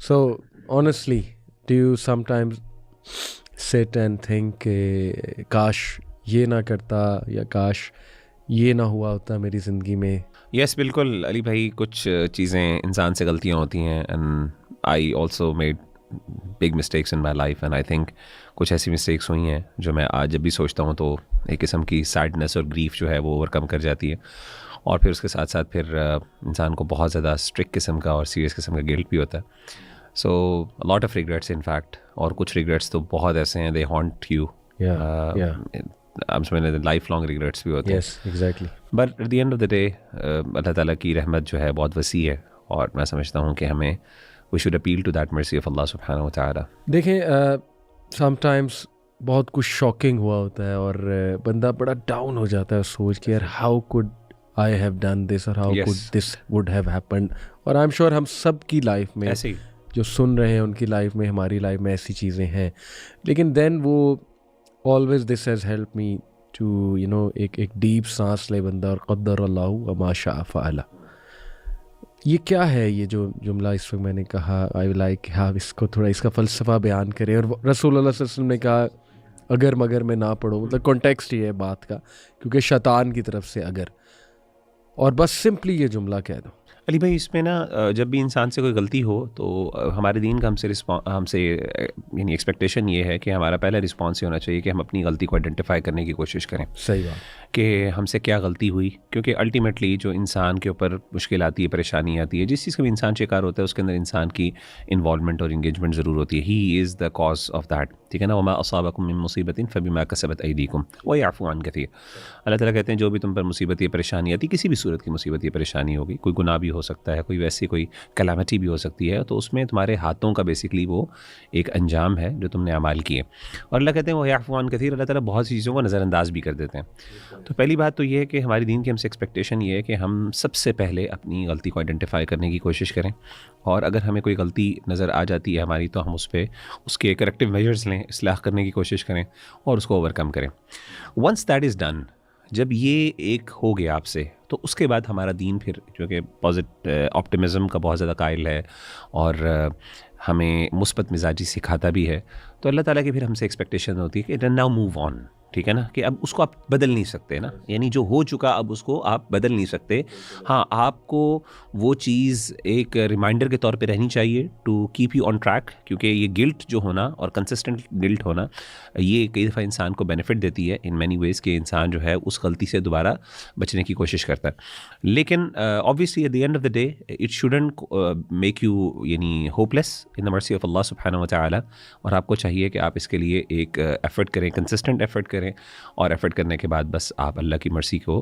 So honestly, do you sometimes sit and think काश ये ना करता या काश ये ना हुआ होता मेरी ज़िंदगी में? यस बिल्कुल अली भाई, कुछ चीज़ें इंसान से गलतियाँ होती हैं and I also made big mistakes in my life and I think कुछ ऐसी मिस्टेक्स हुई हैं जो मैं आज जब भी सोचता हूँ तो एक किस्म की सैडनेस और ग्रीफ जो है वो ओवरकम कर जाती है। और फिर उसके साथ साथ फिर इंसान को बहुत ज़्यादा स्ट्रिक्ट किस्म का और सीरियस किस्म का गिल्ट भी होता है। So lot of regrets in fact, और कुछ रिग्रेट्स तो बहुत ऐसे हैं दे हॉन्ट यू। आप समझ लाइफ लॉन्ग रिग्रेट्स भी होते हैं। Yes, exactly. But at the end of the day Allah ताला की रहमत जो है बहुत वसी है, और मैं समझता हूँ कि हमें we should appeal to that mercy of Allah सुब्हानहू व तआला। देखें, समटाइम्स बहुत कुछ शॉकिंग हुआ होता है और बंदा बड़ा डाउन हो जाता है सोच के, यार how could I have done this और how Yes. Could this would have happened. और आई एम श्योर हम सब की लाइफ में, ऐसे ही जो सुन रहे हैं उनकी लाइफ में, हमारी लाइफ में ऐसी चीज़ें हैं। लेकिन देन वो always this has help me to एक डीप सांस ले बंदा, और क़द्दर अल्लाहु व मा शाअ फ़अल। ये क्या है ये जो जुमला इस वक्त मैंने कहा? आई लाइक हाँ, इसको थोड़ा इसका फ़लसफ़ा बयान करें। और रसूल अल्लाह सल्लल्लाहु अलैहि वसल्लम ने कहा अगर मगर में ना पढ़ो, मतलब कॉन्टेक्स्ट ये है बात का, क्योंकि शैतान की तरफ से अगर, और बस सिंपली ये जुमला कह दो। अली भाई, इसमें ना जब भी इंसान से कोई गलती हो तो हमारे दीन का हमसे यानी एक्सपेक्टेशन ये है कि हमारा पहला रिस्पॉन्स ये होना चाहिए कि हम अपनी गलती को आइडेंटिफाई करने की कोशिश करें। सही बात कि हमसे क्या गलती हुई, क्योंकि अल्टीमेटली जो इंसान के ऊपर मुश्किल आती है, परेशानी आती है, जिस चीज़ का भी इंसान शिकार होता है उसके अंदर इंसान की इन्वॉल्वमेंट और इंगेजमेंट ज़रूर होती है। He is the cause of that, ठीक है ना। वमा असाबकुम मिन मुसीबतिन फबिमा कसबत अयदीकुम व यअफू अन कसीर। अल्लाह ताला कहते हैं जो भी तुम पर मुसीबत या परेशानी आती, किसी भी सूरत की मुसीबत या परेशानी होगी, कोई गुनाह भी हो सकता है, कोई वैसी कोई कैलामिटी भी हो सकती है, तो उसमें तुम्हारे हाथों का बेसिकली वो एक अंजाम है जो तुमने अमाल किए। और अल्लाह कहते हैं वह यअफू अन कसीर, अल्लाह ताला बहुत सी चीज़ों को नज़रअंदाज भी कर देते हैं। तो पहली बात तो ये है कि हमारी दीन की हमसे एक्सपेक्टेशन ये है कि हम सबसे पहले अपनी गलती को आइडेंटिफाई करने की कोशिश करें, और अगर हमें कोई गलती नज़र आ जाती है हमारी तो हम उस पर उसके करेक्टिव मेजर्स लें, इस्लाह करने की कोशिश करें और उसको ओवरकम करें। वंस दैट इज़ डन, जब ये एक हो गया आपसे, तो उसके बाद हमारा दीन फिर जो कि ऑप्टिमिज़म का बहुत ज़्यादा कायल है और हमें मुस्बत मिजाजी सिखाता भी है, तो अल्लाह ताला की फिर हमसे एक्सपेक्टेशन होती है कि नाउ मूव ऑन, ठीक है ना, कि अब उसको आप बदल नहीं सकते ना, यानी जो हो चुका अब उसको आप बदल नहीं सकते। हाँ, आपको वो चीज़ एक रिमाइंडर के तौर पे रहनी चाहिए to keep you on track, क्योंकि ये गिल्ट जो होना और कंसिस्टेंट गिल्ट होना, ये कई दफ़ा इंसान को बेनिफिट देती है इन मैनी वेज़ कि इंसान जो है उस गलती से दोबारा बचने की कोशिश करता है। लेकिन obviously at the end of the day it shouldn't make you यानी hopeless in the mercy of Allah सुब्हानहू व तआला, और आपको चाहिए कि आप इसके लिए एक एफ़र्ट करें, कंसिस्टेंट एफ़र्ट करें, और एफ़र्ट करने के बाद बस आप अल्लाह की मर्सी को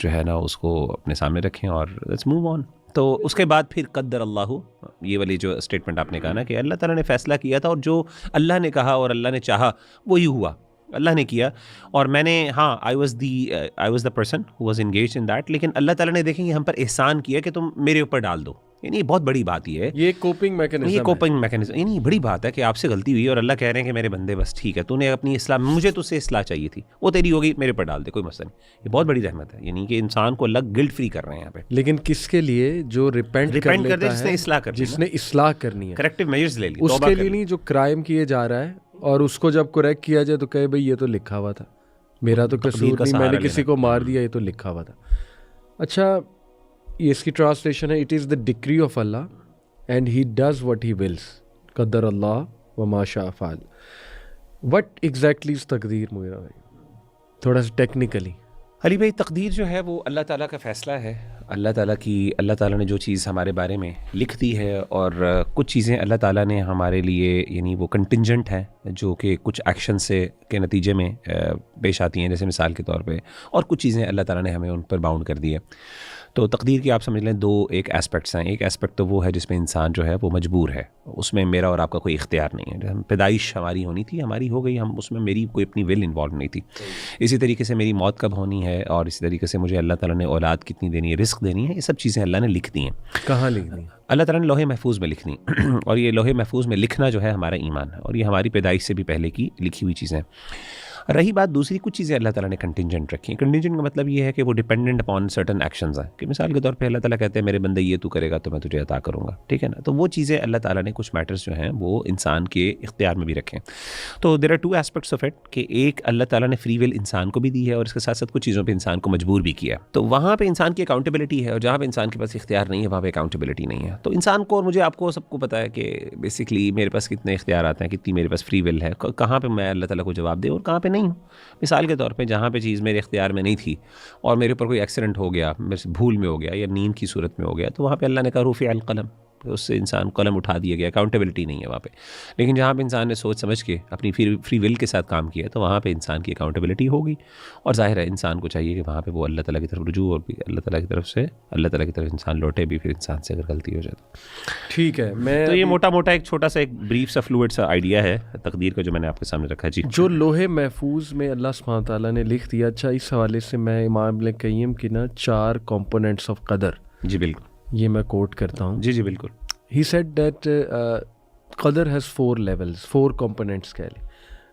जो है ना उसको अपने सामने रखें और लेट्स मूव ऑन। तो उसके बाद फिर क़द्दर अल्लाहु, ये वाली जो स्टेटमेंट आपने कहा ना कि अल्लाह ताला ने फ़ैसला किया था और जो अल्लाह ने कहा और अल्लाह ने चाहा वही हुआ, अल्लाह ने किया, और मैंने I was the person who was engaged in that. लेकिन अल्लाह ताला ने देखें हम पर एहसान किया कि तुम मेरे ऊपर डाल दो, यानी बहुत बड़ी बात ये है, ये कोपिंग मैकेनिज्म, यानी बड़ी बात है कि आपसे गलती हुई और अल्लाह कह रहे हैं कि मेरे बंदे बस ठीक है, तूने अपनी इस्लाह, मुझे तुझसे इस्लाह चाहिए थी, वो तेरी हो गई, मेरे ऊपर डाल दे, कोई मसला नहीं। ये बहुत बड़ी रहमत है, यानी कि इंसान को अल्लाह गिल्ट फ्री कर रहे हैं यहाँ पे। लेकिन किसके लिए? जो रिपेंट कर लेता दे, जिसने है, इस्लाह करनी है, जिसने इस्लाह करनी है, करेक्टिव मेजर्स ले लिए, उसके लिए नहीं। जो क्राइम किए जा रहा है और उसको जब करेक्ट किया जाए तो कहे भाई ये तो लिखा हुआ था, मेरा तो कसूर नहीं, मैंने किसी को मार दिया, ये तो लिखा हुआ था। अच्छा, ये इसकी ट्रांसलेशन है, it is the decree of Allah and he does what he wills, क़द्दर अल्लाह व मा शाअ फ़अल। व्हाट एग्जैक्टली इज़ तकदीर मुगीरा भाई, थोड़ा सा टेक्निकली? अली भाई, तकदीर जो है वो अल्लाह ताला का फ़ैसला है। अल्लाह ताला ने जो चीज़ हमारे बारे में लिख दी है, और कुछ चीज़ें अल्लाह ताला ने हमारे लिए यानी वो कंटिंजेंट हैं जो कि कुछ एक्शन से के नतीजे में पेश आती हैं, जैसे मिसाल के तौर पे, और कुछ चीज़ें अल्लाह ताला ने हमें उन पर बाउंड कर दी है। तो तकदीर की आप समझ लें दो एक एस्पेक्ट्स हैं। एक एस्पेक्ट तो वो है जिसमें इंसान जो है वो मजबूर है, उसमें मेरा और आपका कोई इख्तियार नहीं है। पैदाइश हमारी होनी थी, हमारी हो गई, हम उसमें मेरी कोई अपनी विल इन्वॉल्व नहीं थी। इसी तरीके से मेरी मौत कब होनी है, और इसी तरीके से मुझे अल्लाह ताला ने औलाद कितनी देनी है, रिस्क देनी है, ये सब चीज़ें अल्लाह ने लिख दी हैं। कहाँ लिखनी? अल्लाह ताला ने लोहे महफूज में लिखनी और ये लोहे महफूज में लिखना जो है हमारा ईमान है, और ये हमारी पैदाइश से भी पहले की लिखी हुई चीज़ें हैं। रही बात दूसरी, कुछ चीज़ें अल्लाह ताला ने कंटिंजेंट रखी हैं। कंटिंजेंट का मतलब ये है कि वो डिपेंडेंट अपॉन सर्टन एक्शंस हैं, कि मिसाल के तौर पे अल्लाह ताला कहते हैं मेरे बंदे ये तू करेगा तो मैं तुझे अता करूँगा, ठीक है ना। तो वो चीज़ें अल्लाह ताला ने कुछ मैटर्स जो हैं वो इंसान के इख्तियार में भी रखे हैं। तो there are two aspects of it, कि एक अल्लाह ताला ने फ्री विल इंसान को भी दी है और इसके साथ साथ कुछ चीज़ों पर इंसान को मजबूर भी किया। तो वहाँ पर इंसान की अकाउंटेबिलिटी है, और जहाँ पर इंसान के पास इख्तियार नहीं है वहाँ पर अकाउंटेबिलिटी नहीं है। तो इंसान को और मुझे आपको सबको पता है कि बेसिकली मेरे पास कितने इख्तियार आते हैं, कितनी मेरे पास फ्री विल है, कहाँ पे मैं अल्लाह ताला को जवाब दे और कहाँ पे नहीं हूँ। मिसाल के तौर पे जहाँ पे चीज़ मेरे इख्तियार में नहीं थी और मेरे ऊपर कोई एक्सीडेंट हो गया, मेरे से भूल में हो गया या नींद की सूरत में हो गया, तो वहाँ पे अल्लाह ने कहा रुफ़िअल क़लम, उससे इंसान कलम उठा दिया गया, अकाउंटेबिलिटी नहीं है वहाँ पे। लेकिन जहाँ पे इंसान ने सोच समझ के अपनी फ्री विल के साथ काम किया तो वहाँ पे इंसान की अकाउंटेबिलिटी होगी। और जाहिर है इंसान को चाहिए कि वहाँ पे वो अल्लाह ताला की तरफ रुजू और भी अल्लाह ताला की तरफ से अल्लाह ताला की तरफ इंसान लौटे भी, फिर इंसान से अगर गलती हो जाए तो। ठीक है, मैं तो ये मोटा मोटा एक छोटा सा एक ब्रीफ सा फ्लूइड सा आइडिया है तकदीर का जो मैंने आपके सामने रखा है। जी, जो लोहे महफूज में अल्लाह सुब्हानहू तआला ने लिख दिया। अच्छा, इस हवाले से मैं इमाम इब्न क़य्यिम की ना 4 कंपोनेंट्स ऑफ कदर, जी बिल्कुल, ये मैं कोट करता हूँ। जी जी बिल्कुल। He said that qadar has 4 levels, 4 components कह लें।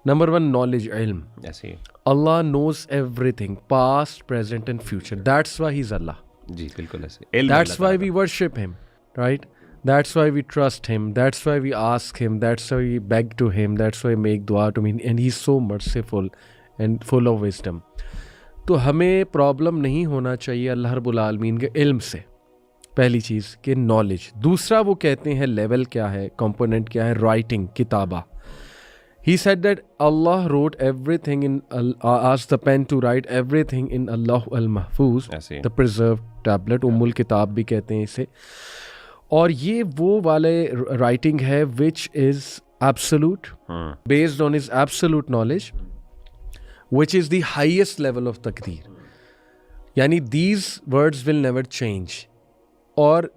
Number 1, knowledge, ilm. ऐसे ही, Allah knows everything, past, present and future. That's why He's Allah. जी बिल्कुल ऐसे। इल्म That's अल्लाह why ताला we worship Him, right? That's why we trust Him. That's why we ask Him. That's why we beg to Him. That's why we make dua to Him. And He's so merciful and full of wisdom. तो हमें problem नहीं होना चाहिए अल्लाह रब्बुल आलमीन के इल्म से, पहली चीज़ कि नॉलेज। दूसरा वो कहते हैं लेवल क्या है, कंपोनेंट क्या है, राइटिंग, किताबा। He said that Allah wrote everything in, asked the pen to write everything in Allah अल महफूज, ऐसे। द प्रिजर्व टैबलेट, उम्मुल किताब भी कहते हैं इसे। और ये वो वाले राइटिंग है which is absolute, based on his absolute knowledge, which is the highest level of तकदीर। यानी these words will never change. और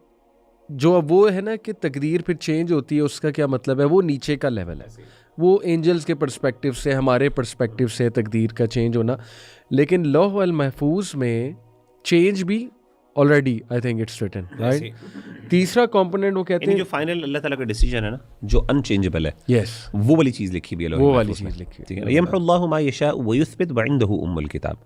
जो वो है ना कि तकदीर फिर चेंज होती है, उसका क्या मतलब है, वो नीचे का लेवल है, वो एंजल्स के पर्सपेक्टिव से, हमारे पर्सपेक्टिव से तकदीर का चेंज होना। लेकिन लौह अल महफूज में चेंज भी already I think it's written, right. तीसरा कंपोनेंट वो कहते हैं जो फाइनल अल्लाह ताला का डिसीजन है ना, जो अनचेंजेबल है, यस, वो वाली चीज़ लिखी भी है, वो वाली चीज़ लिखी, ठीक है। यमहुल्लाहु मा यशाअ व युथबित व इंदहु उम्मुल किताब।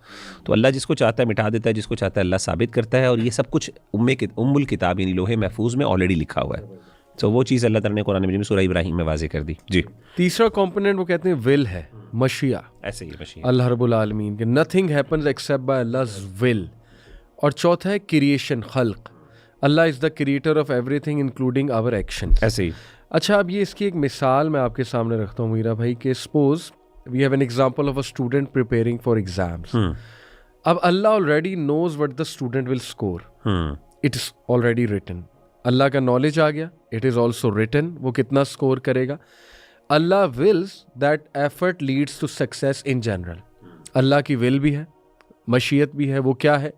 तो अल्लाह जिसको चाहता है मिटा देता है, जिसको चाहता है अल्लाह साबित करता है, और ये सब कुछ उम्मुल किताब यानी लोहे महफूज में ऑलरेडी लिखा हुआ है। तो वो चीज़ अल्लाह ताला ने कुरान मजीद में सूरह इब्राहिम में वाज़ेह कर दी। जी, तीसरा कंपोनेंट वो कहते हैं विल है, मशिया, ऐसे ही मशीन अल्लाह रब्बुल आलमीन के, nothing happens except by Allah's will. और चौथा है क्रिएशन, खल्क, Allah is the creator of everything including our actions. ऐसे ही। अच्छा, अब ये इसकी एक मिसाल मैं आपके सामने रखता हूँ मीरा भाई, कि suppose we have an example of a student preparing for exams. अब Allah already knows what the student will score, it is already written. Allah का नॉलेज आ गया, इट इज़ ऑल्सो रिटन, वो कितना स्कोर करेगा। Allah wills that effort leads to success in general. Allah की will भी है, मशीयत भी है। वो क्या है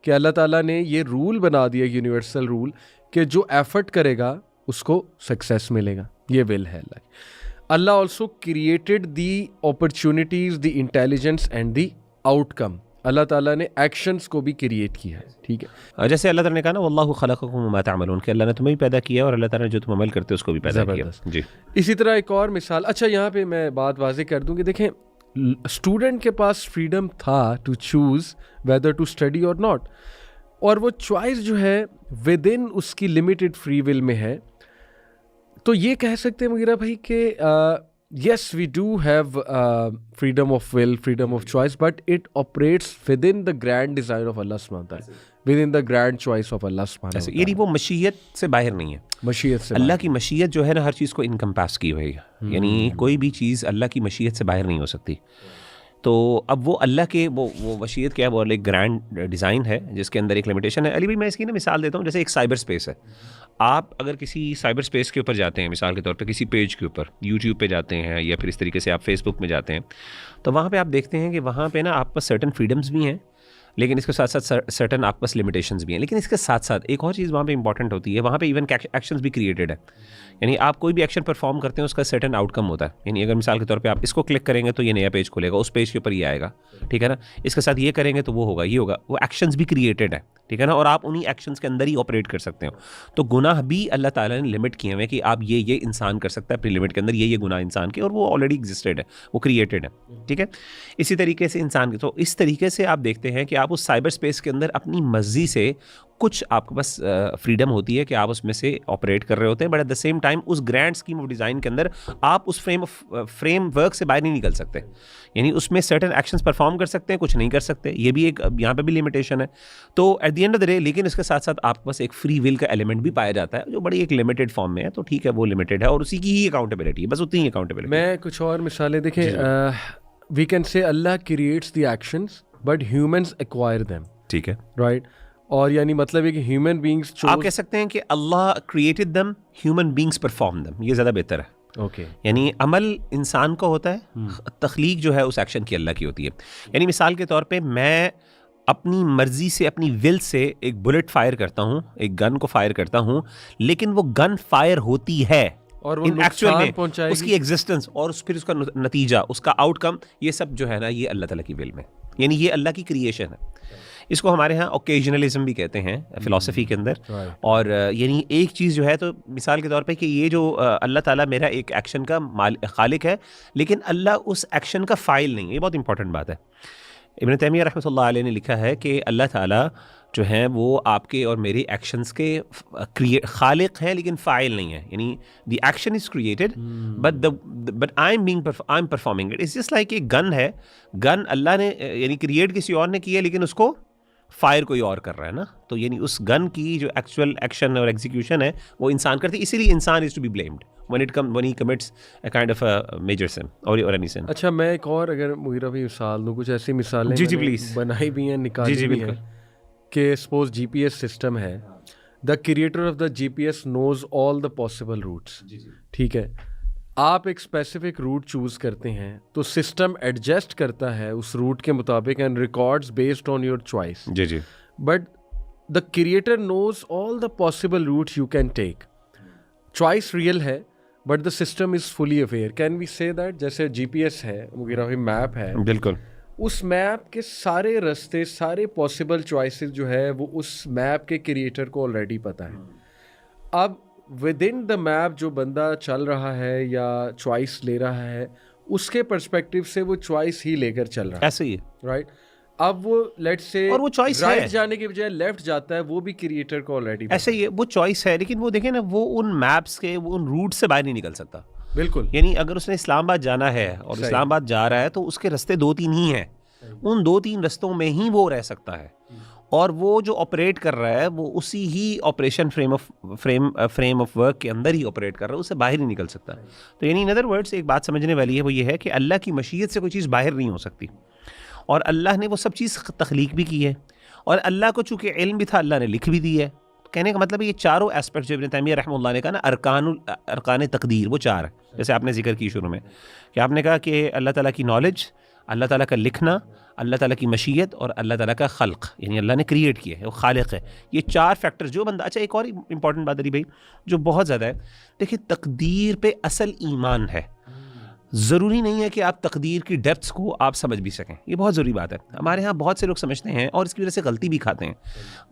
कि अल्लाह ताला ने ये रूल बना दिया, यूनिवर्सल रूल, कि जो एफर्ट करेगा उसको सक्सेस मिलेगा। ये विल है अल्लाह की। Allah also created the opportunities, the intelligence and the outcome. Allah ताला ने एक्शंस को भी क्रिएट किया है, ठीक है। जैसे अल्लाह ताला ने कहा ना वल्लाहु खलक़कुम वमा तअमलून, कि अल्लाह ने तुम्हें भी पैदा किया और अल्लाह ताला ने जो तुम अमल करते हो उसको भी पैदा किया। जी, इसी तरह एक और मिसाल, अच्छा यहाँ पे मैं बात वाज़ेह कर दूँ कि देखें, स्टूडेंट के पास फ्रीडम था to choose whether to study और नॉट, और वो चॉइस जो है विद इन उसकी लिमिटेड फ्री विल में है। तो ये कह सकते हैं मुगीरा भाई कि yes, we do have freedom of will, freedom of choice, but it operates within the grand design of Allah subhanahu wa ta'ala, within the grand choice of Allah subhanahu wa ta'ala. यानी वो मशीयत से बाहर नहीं है, मशीयत से अल्लाह की मशीयत जो है ना हर चीज़ को इनकम्पास की हुई है, यानी कोई भी चीज़ अल्लाह की मशीयत से बाहर नहीं हो सकती। तो अब वो अल्लाह के वो मशीयत क्या है, वो एक ग्रैंड डिज़ाइन है जिसके अंदर एक लिमिटेशन है। अली भाई मैं इसकी ना मिसाल देता हूँ, जैसे एक साइबर स्पेस है। आप अगर किसी साइबर स्पेस के ऊपर जाते हैं, मिसाल के तौर पे किसी पेज के ऊपर यूट्यूब पे जाते हैं, या फिर इस तरीके से आप फेसबुक में जाते हैं, तो वहाँ पे आप देखते हैं कि वहाँ पे ना आप पास सर्टन फ्रीडम्स भी हैं, लेकिन इसके साथ साथ सर्टन आपके पास लिमिटेशंस भी हैं। लेकिन इसके साथ साथ एक और चीज़ वहाँ पे इंपॉर्टेंट होती है, वहाँ पे इवन एक्शंस भी क्रिएटेड है। यानी आप कोई भी एक्शन परफॉर्म करते हैं उसका सर्टेन आउटकम होता है। यानी अगर मिसाल के तौर पे आप इसको क्लिक करेंगे तो ये नया पेज खुलेगा, उस पेज के ऊपर ये आएगा, ठीक है ना। इसके साथ ये करेंगे तो वो होगा, ये होगा। वो एक्शंस भी क्रिएटेड है, ठीक है ना, और आप उन्हीं एक्शंस के अंदर ही ऑपरेट कर सकते हो। तो गुनाह भी अल्लाह ताला ने लिमिट किए हुए हैं कि आप ये इंसान कर सकता है अपनी लिमिट के अंदर, ये गुनाह इंसान के, और वो ऑलरेडी एग्जिस्टेड है, वो क्रिएटेड है, ठीक है। इसी तरीके से इंसान के, तो इस तरीके से आप देखते हैं कि आप उस साइबर स्पेस के अंदर अपनी मर्जी से कुछ आपके पास फ्रीडम होती है कि आप उसमें से ऑपरेट कर रहे होते हैं, but at the same time उस ग्रैंड स्कीम ऑफ डिज़ाइन के अंदर आप उस फ्रेमवर्क से बाहर नहीं निकल सकते। यानी उसमें सर्टेन एक्शंस परफॉर्म कर सकते हैं, कुछ नहीं कर सकते, ये भी एक यहाँ पे भी लिमिटेशन है। तो eight the end of the day, लेकिन इसके साथ साथ आपके पास एक फ्री विल का एलिमेंट भी पाया जाता है जो बड़ी एक लिमिटेड फॉर्म में है। तो ठीक है, वो लिमिटेड है और उसी की ही अकाउंटेबिलिटी है, बस उतनी ही अकाउंटेबिलिटी। मैं कुछ और मिसालें देखें, we can say Allah creates the actions but humans acquire them, ठीक है, राइट। और यानी मतलब है कि ह्यूमन बीइंग्स आप कह सकते हैं कि Allah created them, human beings perform them, ये ज़्यादा बेहतर है। ओके, यानी अमल इंसान का होता है, तख्लीक जो है उस एक्शन की अल्लाह की होती है। यानी मिसाल के तौर पे मैं अपनी मर्जी से, अपनी विल से एक बुलेट फायर करता हूँ, एक गन को फायर करता हूँ, लेकिन वो गन फायर होती है और वो इन एक्चुअल में पहुंचाएगी, उसकी एग्जिस्टेंस और फिर उसका नतीजा, उसका आउटकम, ये सब जो है ना, ये अल्लाह ताला की विल में, यानी ये अल्लाह की क्रिएशन है। इसको हमारे यहाँ ओकेजनलिज्म भी कहते हैं फ़िलासफ़ी के अंदर। और यानी एक चीज़ जो है, तो मिसाल के तौर पे कि ये जो अल्लाह ताला मेरा एक एक्शन का खालिक है, लेकिन अल्लाह उस एक्शन का फ़ाइल नहीं है। ये बहुत इंपॉर्टेंट बात है। इब्न तैमिया रहमतुल्लाह अलैह ने लिखा है कि अल्लाह ताला जो है वो आपके और मेरे एक्शंस के खालिक हैं, लेकिन फ़ाइल नहीं है। यानी the action is created but I am performing it. It's just like एक गन है, गन अल्लाह ने यानी क्रिएट किसी और ने की है, लेकिन उसको फायर कोई और कर रहा है ना। तो यानी उस गन की जो एक्चुअल एक्शन और एग्जीक्यूशन है वो इंसान करती है, इसीलिए इंसान is to be blamed when he commits a kind of a major sin or any sin। अच्छा, मैं एक और अगर मुगीरा भाई मिसाल दूँ, कुछ ऐसी मिसालें जी मैंने प्लीज़ बनाई भी हैं, निकाली भी हैं कि सपोज जीपीएस सिस्टम है, the creator of the GPS knows all the possible routes, ठीक है। आप एक स्पेसिफिक रूट चूज़ करते हैं तो सिस्टम एडजस्ट करता है उस रूट के मुताबिक and records based on your choice. जी but the creator knows all the possible route you can take. Choice real है but the system is fully aware. Can we say that? जैसे GPS है, मुगीरा भाई map है, बिल्कुल, उस map के सारे रास्ते, सारे पॉसिबल चॉइसेस जो है वो उस मैप के क्रिएटर को ऑलरेडी पता है। अब विद इन द मैप जो बंदा चल रहा है या चॉइस ले रहा है, उसके पर्सपेक्टिव से वो चॉइस ही लेकर चल रहा है, ऐसे ही है, राइट। अब वो लेट्स से और वो चॉइस राइट है, जाने के बजाय लेफ्ट जाता है, वो भी क्रिएटर को ऑलरेडी ऐसे ही है, वो चॉइस है। लेकिन वो देखें ना, वो उन मैप्स के, वो उन रूट से बाहर नहीं निकल सकता। बिल्कुल। यानी अगर उसने इस्लामाबाद जाना है और इस्लामाबाद जा रहा है तो उसके रास्ते 2-3 ही हैं, उन 2-3 रास्तों में ही वो रह सकता है, और वो जो ऑपरेट कर रहा है वो उसी ही ऑपरेशन फ्रेम ऑफ वर्क के अंदर ही ऑपरेट कर रहा है, उससे बाहर नहीं निकल सकता। तो यानी इन अदर वर्ड्स एक बात समझने वाली है, वो ये है कि अल्लाह की मशीयत से कोई चीज़ बाहर नहीं हो सकती, और अल्लाह ने वो सब चीज़ तख्लीक भी की है, और अल्लाह को चूँकि इल्म भी था, अल्लाह ने लिख भी दी है। कहने का मतलब ये चारों एस्पेक्ट जो इब्न तैमिया रहमतुल्लाह ने कहा ना, अरकान तकदीर, वो 4 है। जैसे आपने जिक्र की शुरू में कि आपने कहा कि अल्लाह ताला की नॉलेज, अल्लाह ताला का लिखना, अल्लाह ताला की मशीयत और अल्लाह ताला का खल्क, यानी अल्लाह ने क्रिएट किया है, वो खालिक है। ये 4 फैक्टर जो बंदा, अच्छा एक और इंपॉर्टेंट बात अली भाई जो बहुत ज़्यादा है, देखिए तकदीर पे असल ईमान है। ज़रूरी नहीं है कि आप तकदीर की डेप्थ्स को आप समझ भी सकें, ये बहुत ज़रूरी बात है। हमारे यहाँ बहुत से लोग समझते हैं और इसकी वजह से गलती भी खाते हैं।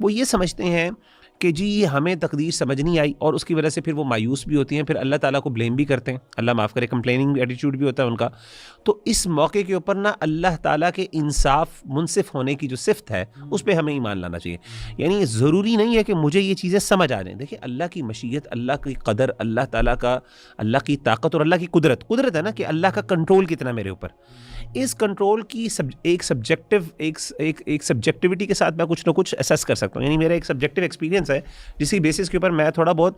वो ये समझते हैं कि जी हमें तकदीर समझ नहीं आई, और उसकी वजह से फिर वो मायूस भी होती हैं, फिर अल्लाह ताला को ब्लेम भी करते हैं, अल्लाह माफ़ करे, कंप्लेनिंग एटीट्यूड भी होता है उनका। तो इस मौके के ऊपर ना अल्लाह ताला के इंसाफ, मुनसिफ होने की जो सिफ़त है उस पर हमें ईमान लाना चाहिए। यानी ज़रूरी नहीं है कि मुझे ये चीज़ें समझ आ जाएँ। देखिए अल्लाह की मशीयत, अल्लाह की कदर, अल्लाह ताला का, अल्लाह की ताकत और अल्लाह की कुदरत है ना, कि अल्लाह का कंट्रोल कितना मेरे ऊपर, इस कंट्रोल की एक सब्जेक्टिविटी के साथ मैं कुछ ना कुछ असेस कर सकता हूँ। यानी मेरा एक सब्जेक्टिव एक्सपीरियंस है जिसकी बेसिस के ऊपर मैं थोड़ा बहुत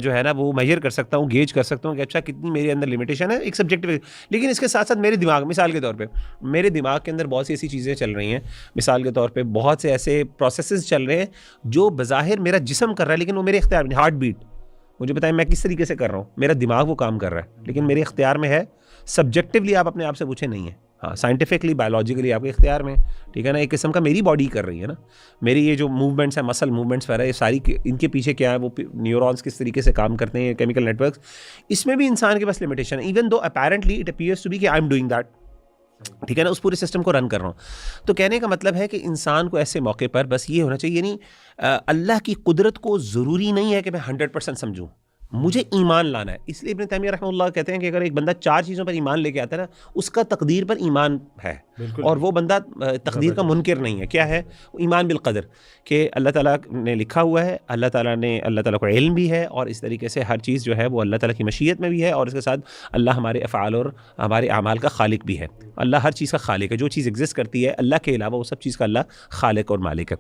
जो है ना वो मेजर कर सकता हूँ, गेज कर सकता हूँ कि अच्छा कितनी मेरे अंदर लिमिटेशन है, एक सब्जेक्टिव। लेकिन इसके साथ साथ मेरे दिमाग, मिसाल के तौर पे मेरे दिमाग के अंदर बहुत सी ऐसी चीज़ें चल रही हैं, मिसाल के तौर पे बहुत से ऐसे प्रोसेसेस चल रहे हैं जो बज़ाहिर मेरा जिस्म कर रहा है, लेकिन वो मेरे इख्तियार में, हार्ट बीट मुझे बताएं मैं किस तरीके से कर रहा हूँ, मेरा दिमाग वो काम कर रहा है, लेकिन मेरे इख्तियार में है। सब्जेक्टिवली आप अपने आप से पूछे नहीं है, हाँ, साइंटिफिकली बायोलॉजिकली आपके इख्तियार में, ठीक है ना, एक किस्म का मेरी बॉडी कर रही है ना, मेरी ये जो मूवमेंट्स है, मसल मूवमेंट्स वगैरह, ये सारी इनके पीछे क्या है, वो न्यूरॉन्स किस तरीके से काम करते हैं, केमिकल नेटवर्क्स, इसमें भी इंसान के पास लिमिटेशन है, even though apparently it appears to be कि आई एम डूइंग दैट, ठीक है ना, उस पूरे सिस्टम को रन कर रहा हूँ। तो कहने का मतलब है कि इंसान को ऐसे मौके पर बस ये होना चाहिए, यानी अल्लाह की कुदरत को ज़रूरी नहीं है कि मैं 100% समझूँ, मुझे ईमान लाना है। इसलिए इब्न तैमिया रहमतुल्लाह कहते हैं कि अगर एक बंदा 4 चीज़ों पर ईमान लेके आता है ना, उसका तकदीर पर ईमान है, और वो बंदा तकदीर का मुनकिर नहीं है। क्या है? ईमान बिल क़दर, कि अल्लाह ताला ने लिखा हुआ है, अल्लाह ताला को इल्म भी है, और इस तरीके से हर चीज़ जो है वो अल्लाह ताला की मशीयत में भी है, और इसके साथ अल्लाह हमारे अफ़आल और हमारे अमाल का खालिक भी है। अल्लाह हर चीज़ का खालिक है, जो चीज़ एग्जिस्ट करती है अल्लाह के अलावा वो सब चीज़ का अल्लाह खालिक और मालिक है।